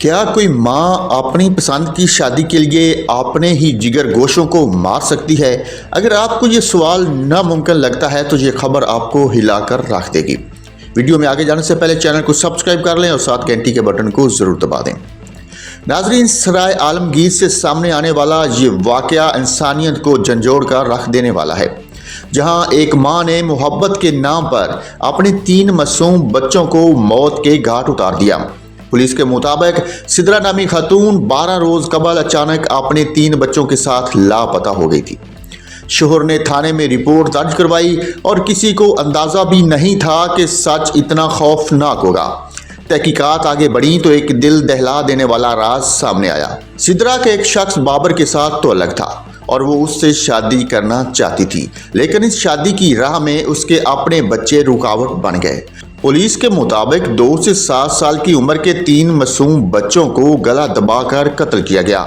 क्या कोई माँ अपनी पसंद की शादी के लिए अपने ही जिगर गोशों को मार सकती है? अगर आपको ये सवाल नामुमकिन लगता है तो ये खबर आपको हिलाकर रख देगी। वीडियो में आगे जाने से पहले चैनल को सब्सक्राइब कर लें और साथ घंटी के बटन को ज़रूर दबा दें। नाजरीन, सराय आलमगीर से सामने आने वाला ये वाकया इंसानियत को झंझोड़ कर रख देने वाला है, जहां एक मां ने मोहब्बत के नाम पर अपने 3 मासूम बच्चों को मौत के घाट उतार दिया। पुलिस के मुताबिक सिद्रा नामी खातून 12 रोज कबल अचानक अपने 3 बच्चों के साथ लापता हो गई थी। शोहर ने थाने में रिपोर्ट दर्ज करवाई और किसी को अंदाजा भी नहीं था कि सच इतना खौफनाक होगा। तहकीकात आगे बढ़ी तो एक दिल दहला देने वाला राज सामने आया। सिद्रा का एक शख्स बाबर के साथ तो अलग था और वो उससे शादी करना चाहती थी, लेकिन इस शादी की राह में उसके अपने बच्चे रुकावट बन गए। पुलिस के मुताबिक 2 से 7 साल की उम्र के 3 मासूम बच्चों को गला दबाकर कत्ल किया गया।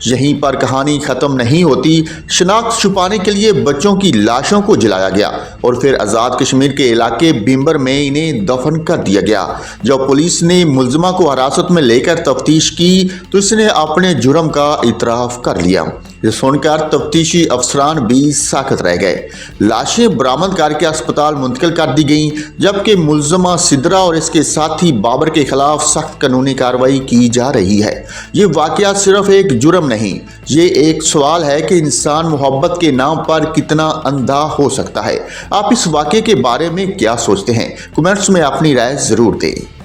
यहीं पर कहानी खत्म नहीं होती। शनाख्त छुपाने के लिए बच्चों की लाशों को जलाया गया और फिर आज़ाद कश्मीर के इलाके बिम्बर में इन्हें दफन कर दिया गया। जब पुलिस ने मुलजमा को हिरासत में लेकर तफ्तीश की तो इसने अपने जुर्म का इतराफ़ कर लिया। ये सुनकर तफ्तीशी अफसरान भी साकत रह गए। लाशें बरामद करके अस्पताल मुंतकिल कर दी गईं, जबकि मुलजमा सिद्रा और इसके साथी बाबर के खिलाफ सख्त कानूनी कार्रवाई की जा रही है। ये वाकया सिर्फ एक जुर्म नहीं, ये एक सवाल है कि इंसान मोहब्बत के नाम पर कितना अंधा हो सकता है। आप इस वाकये के बारे में क्या सोचते हैं? कमेंट्स में अपनी राय ज़रूर दें।